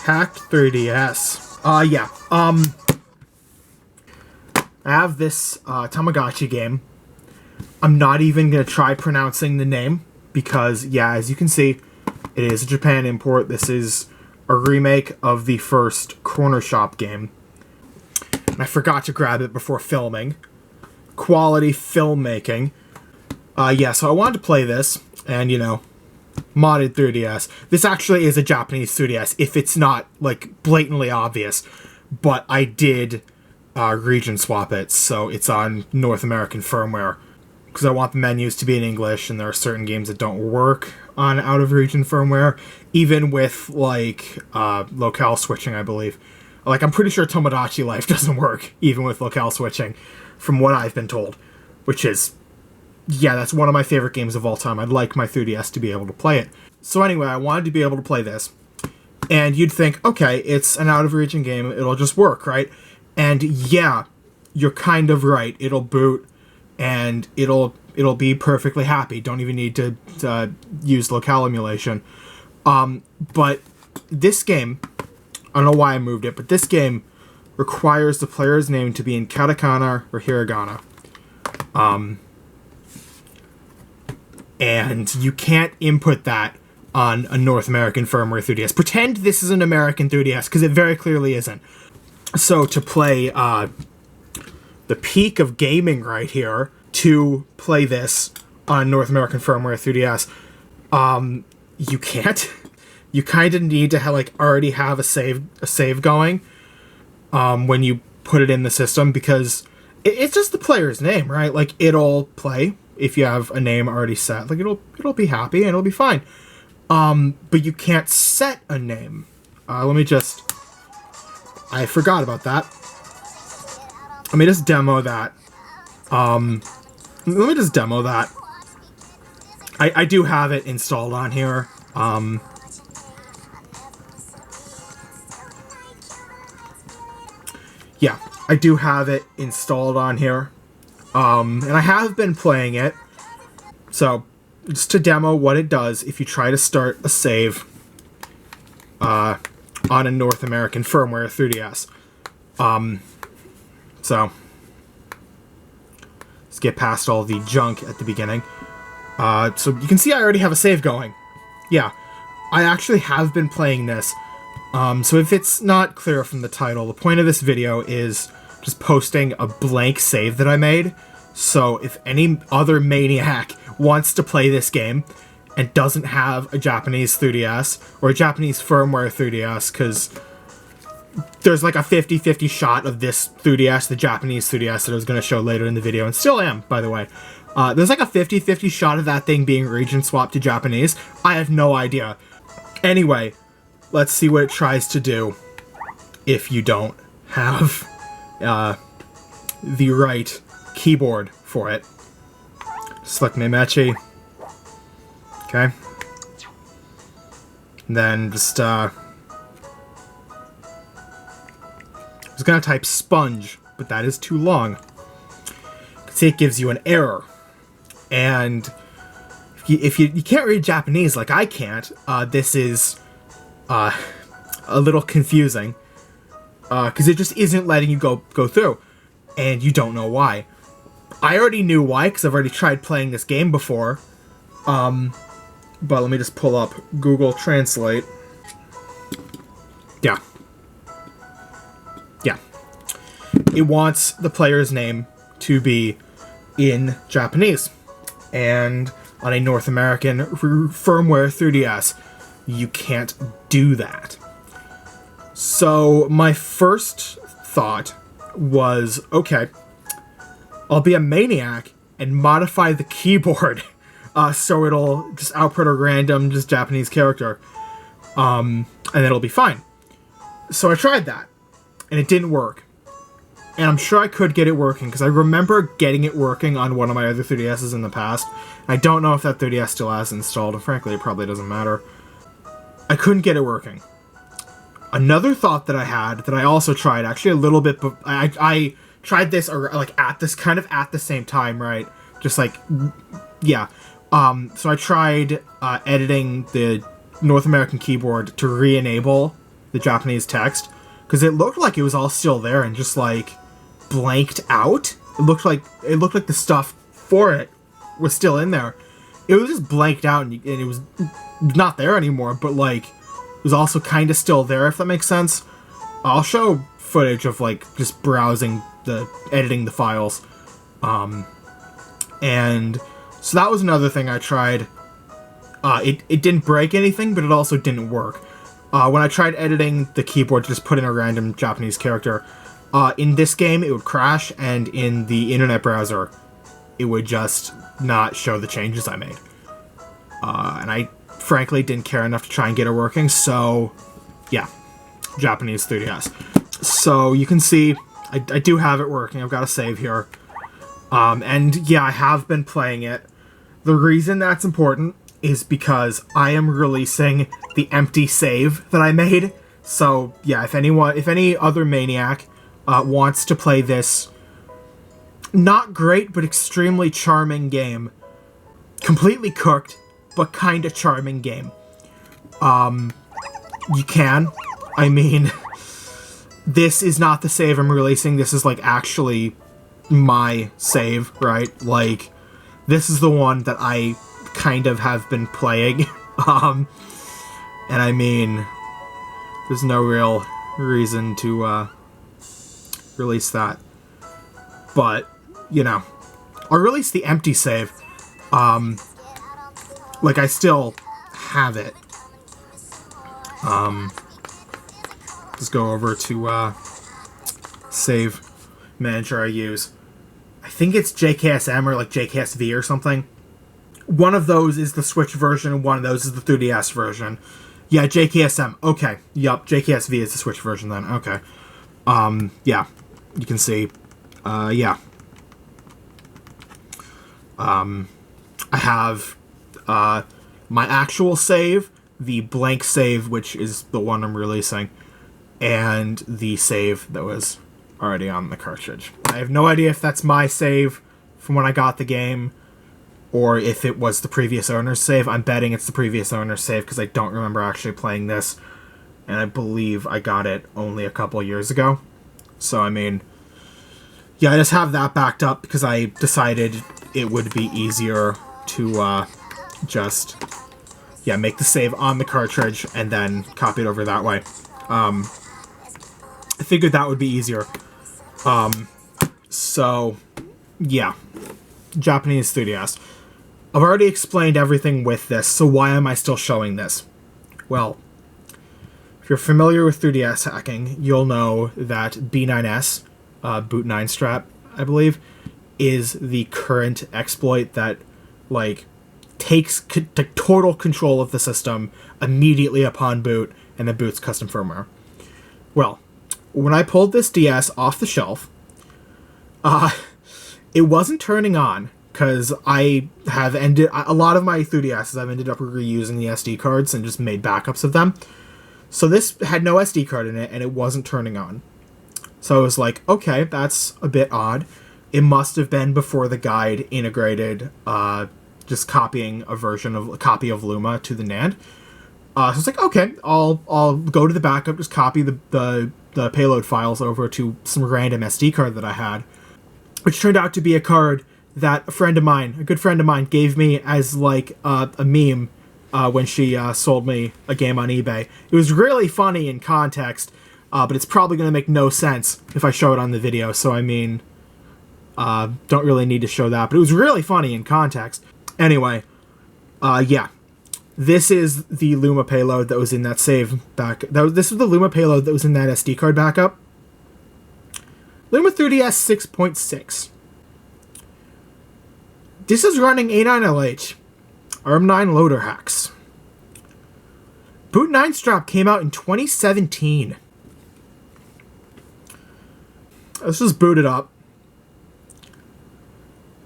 Hacked 3DS. Yeah. I have this Tamagotchi game. I'm not even going to try pronouncing the name because, yeah, as you can see, it is a Japan import. This is a remake of the first Corner Shop game. And I forgot to grab it before filming. Quality filmmaking. Yeah, so I wanted to play this, and, you know, modded 3DS. This actually is a Japanese 3DS, if it's not, like, blatantly obvious. But I did region swap it, so it's on North American firmware. Because I want the menus to be in English, and there are certain games that don't work on out-of-region firmware, even with, like, locale switching, I believe. Like, I'm pretty sure Tomodachi Life doesn't work, even with locale switching, from what I've been told. Which is, yeah, that's one of my favorite games of all time. I'd like my 3DS to be able to play it. So anyway, I wanted to be able to play this. And you'd think, okay, it's an out-of-region game, it'll just work, right? And yeah, you're kind of right. It'll boot, and it'll be perfectly happy. Don't even need to use locale emulation. But this game, I don't know why I moved it, but this game requires the player's name to be in katakana or hiragana. And you can't input that on a North American firmware 3DS. Pretend this is an American 3DS, because it very clearly isn't. So to play the peak of gaming right here, to play this on North American firmware 3DS, you can't. You kind of need to already have a save going when you put it in the system, because it's just the player's name, right? Like, it'll play if you have a name already set. Like, it'll be happy and it'll be fine. But you can't set a name. Let me just... I forgot about that. Let me just demo that. Let me just demo that. I do have it installed on here. Yeah, I do have it installed on here. And I have been playing it. So, just to demo what it does if you try to start a save on a North American firmware 3DS. So, let's get past all the junk at the beginning. So you can see I already have a save going. Yeah, I actually have been playing this. So if it's not clear from the title, the point of this video is just posting a blank save that I made. So if any other maniac wants to play this game and doesn't have a Japanese 3DS or a Japanese firmware 3DS, because there's like a 50-50 shot of this 3DS, the Japanese 3DS that I was going to show later in the video, and still am, by the way. There's like a 50-50 shot of that thing being region swapped to Japanese. I have no idea. Anyway, let's see what it tries to do if you don't have the right keyboard for it. Select Memechi. Okay. And then just, I was gonna type sponge, but that is too long. You can see it gives you an error. And if you can't read Japanese like I can't, this is a little confusing. Because it just isn't letting you go through. And you don't know why. I already knew why, because I've already tried playing this game before. But let me just pull up Google Translate. Yeah. Yeah. It wants the player's name to be in Japanese. And on a North American firmware 3DS, you can't do that. So my first thought was, okay, I'll be a maniac and modify the keyboard so it'll just output a random just Japanese character, and it'll be fine. So I tried that, and it didn't work. And I'm sure I could get it working, because I remember getting it working on one of my other 3DSs in the past. I don't know if that 3DS still has it installed, and frankly, it probably doesn't matter. I couldn't get it working. Another thought that I had, that I also tried, actually a little bit, but I tried this, at the same time, right? Just like, yeah. So I tried editing the North American keyboard to re-enable the Japanese text, because it looked like it was all still there and just like blanked out. It looked like the stuff for it was still in there. It was just blanked out and it was not there anymore, but like it was also kind of still there, if that makes sense. I'll show footage of like just browsing editing the files. And so that was another thing I tried. It didn't break anything, but it also didn't work. When I tried editing the keyboard to just put in a random Japanese character, in this game it would crash, and in the internet browser it would just not show the changes I made. And I frankly didn't care enough to try and get it working, so yeah, Japanese 3DS. So you can see I do have it working. I've got a save here. And yeah, I have been playing it. The reason that's important is because I am releasing the empty save that I made. So yeah, if any other maniac wants to play this not great but extremely charming game, completely cooked but kinda charming game, you can. I mean, this is not the save I'm releasing. This is like actually my save, right? Like, this is the one that I kind of have been playing. And I mean, there's no real reason to release that. But, you know, I'll release the empty save. Like, I still have it. Just go over to save manager I use. I think it's JKSM or like JKSV or something. One of those is the Switch version, and one of those is the 3DS version. Yeah, JKSM. Okay. Yup, JKSV is the Switch version then. Okay. Yeah. You can see. Yeah. I have my actual save, the blank save, which is the one I'm releasing, and the save that was already on the cartridge. I have no idea if that's my save from when I got the game, or if it was the previous owner's save. I'm betting it's the previous owner's save, because I don't remember actually playing this, and I believe I got it only a couple years ago. So, I mean, yeah, I just have that backed up, because I decided it would be easier to just, yeah, make the save on the cartridge, and then copy it over that way. I figured that would be easier. So, yeah. Japanese 3DS. I've already explained everything with this, so why am I still showing this? Well, if you're familiar with 3DS hacking, you'll know that B9S, Boot 9 Strap, I believe, is the current exploit that, like, takes total control of the system immediately upon boot, and then boots custom firmware. Well, when I pulled this DS off the shelf, it wasn't turning on, because I have a lot of my 3DSs, I've ended up reusing the SD cards and just made backups of them. So this had no SD card in it, and it wasn't turning on. So I was like, okay, that's a bit odd. It must have been before the guide integrated just copying a copy of Luma to the NAND. So I was like, okay, I'll go to the backup, just copy the payload files over to some random SD card that I had, which turned out to be a card that a good friend of mine, gave me as like a meme when she sold me a game on eBay. It was really funny in context, but it's probably going to make no sense if I show it on the video, so I mean, don't really need to show that, but it was really funny in context. Anyway, yeah. This is the Luma payload that was in that save back. This was the Luma payload that was in that SD card backup. Luma 3DS 6.6. This is running A9LH, ARM9 loader hacks. Boot 9 Strap came out in 2017. Let's just boot it up.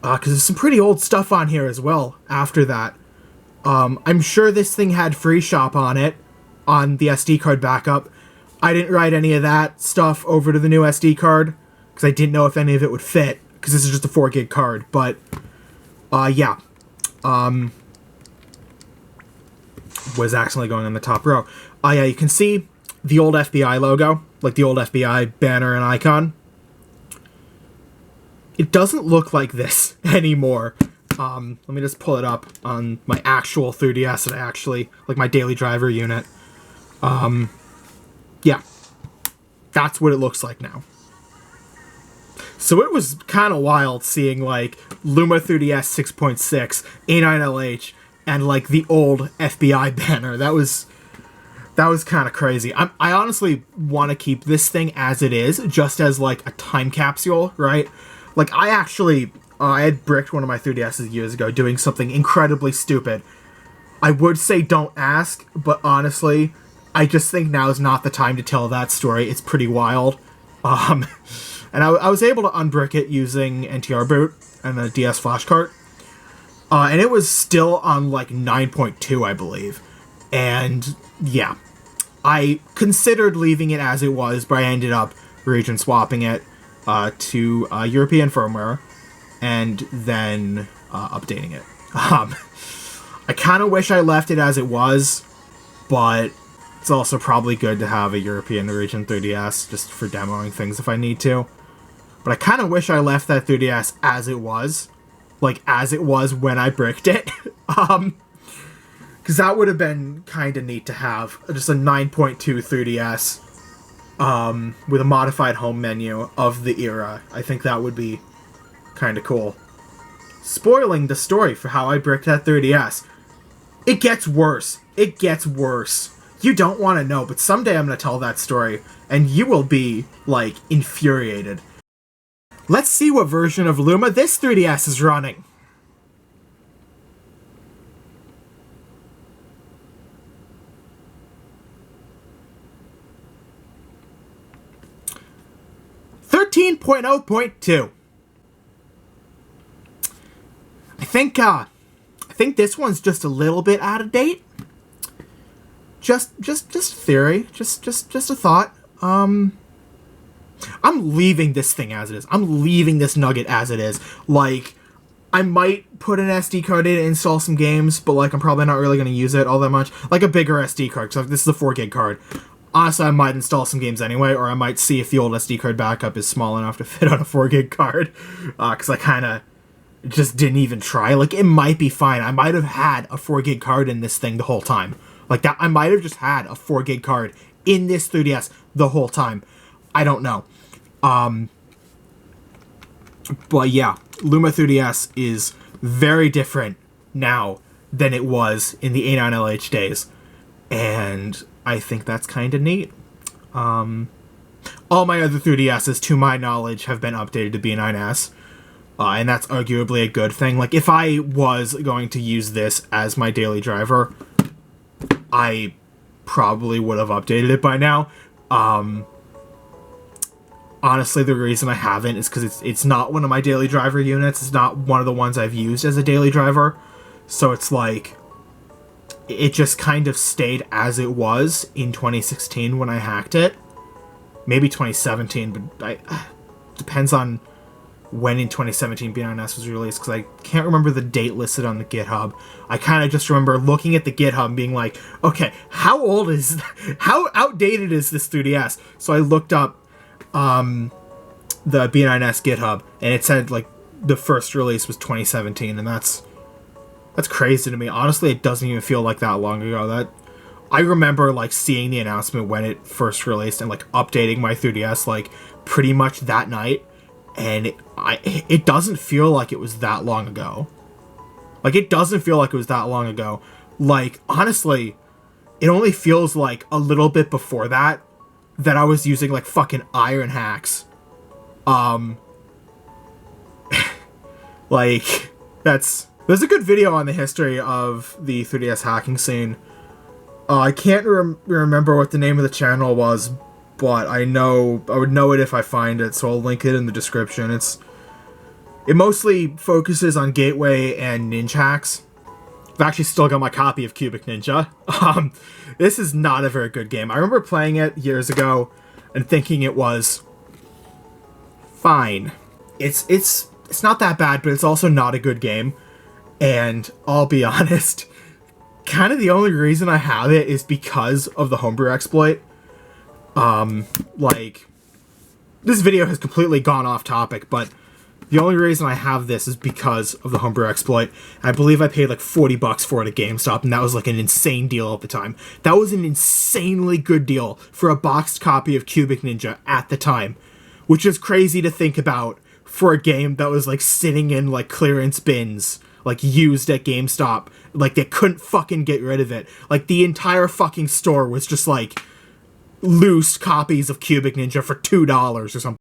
Because there's some pretty old stuff on here as well after that. I'm sure this thing had free shop on it, on the SD card backup. I didn't write any of that stuff over to the new SD card, because I didn't know if any of it would fit, because this is just a 4 gig card, but, yeah. Was accidentally going on the top row. Yeah, you can see the old FBI logo, like the old FBI banner and icon. It doesn't look like this anymore. Let me just pull it up on my actual 3DS that I actually, like my daily driver unit. Yeah. That's what it looks like now. So it was kind of wild seeing, like, Luma 3DS 6.6, A9LH, and, like, the old FBI banner. That was kind of crazy. I honestly want to keep this thing as it is, just as, like, a time capsule, right? Like, I actually... I had bricked one of my 3DSs years ago doing something incredibly stupid. I would say don't ask, but honestly, I just think now is not the time to tell that story. It's pretty wild. And I was able to unbrick it using NTR boot and a DS flash cart. And it was still on like 9.2, I believe. And yeah, I considered leaving it as it was, but I ended up region swapping it to European firmware. And then updating it. I kind of wish I left it as it was, but it's also probably good to have a European region 3DS just for demoing things if I need to. But I kind of wish I left that 3DS as it was, like as it was when I bricked it. Because that would have been kind of neat to have just a 9.2 3DS with a modified home menu of the era. I think that would be kind of cool. Spoiling the story for how I bricked that 3DS. It gets worse. It gets worse. You don't want to know, but someday I'm going to tell that story, and you will be, like, infuriated. Let's see what version of Luma this 3DS is running. .0.2. I think this one's just a little bit out of date. Just theory. Just a thought. I'm leaving this thing as it is. I'm leaving this nugget as it is. Like, I might put an SD card in and install some games, but like I'm probably not really going to use it all that much. Like a bigger SD card, because this is a 4 gig card. Honestly, I might install some games anyway, or I might see if the old SD card backup is small enough to fit on a 4 gig card. Because I kind of just didn't even try. Like, it might be fine. I might have had a 4 gig card in this thing the whole time. Like, that, I might have just had a 4 gig card in this 3DS the whole time. I don't know. But yeah, Luma 3DS is very different now than it was in the A9LH days. And I think that's kind of neat. All my other 3DSs, to my knowledge, have been updated to B9S. And that's arguably a good thing. Like, if I was going to use this as my daily driver, I probably would have updated it by now. Honestly, the reason I haven't is because it's not one of my daily driver units. It's not one of the ones I've used as a daily driver. So it's like, it just kind of stayed as it was in 2016 when I hacked it. Maybe 2017, but depends on when in 2017 B9S was released, because I can't remember the date listed on the GitHub. I kind of just remember looking at the GitHub and being like, okay, how outdated is this 3DS? So I looked up the B9S GitHub, and it said, like, the first release was 2017, and that's crazy to me. Honestly, it doesn't even feel like that long ago. That I remember, like, seeing the announcement when it first released and, like, updating my 3DS, like, pretty much that night, and it doesn't feel like it was that long ago. Like, it doesn't feel like it was that long ago. Like, honestly, it only feels like a little bit before that I was using, like, fucking iron hacks. Like, there's a good video on the history of the 3DS hacking scene. I can't remember what the name of the channel was, but I would know it if I find it, so I'll link it in the description. It mostly focuses on gateway and ninja hacks. I've actually still got my copy of Cubic Ninja. This is not a very good game. I remember playing it years ago and thinking it was fine. It's not that bad, but it's also not a good game. And I'll be honest, kind of the only reason I have it is because of the homebrew exploit. Like, this video has completely gone off topic, but the only reason I have this is because of the homebrew exploit. I believe I paid like $40 for it at GameStop, and that was like an insane deal at the time. That was an insanely good deal for a boxed copy of Cubic Ninja at the time, which is crazy to think about for a game that was like sitting in like clearance bins, like used at GameStop. Like, they couldn't fucking get rid of it. Like, the entire fucking store was just like loose copies of Cubic Ninja for $2 or something.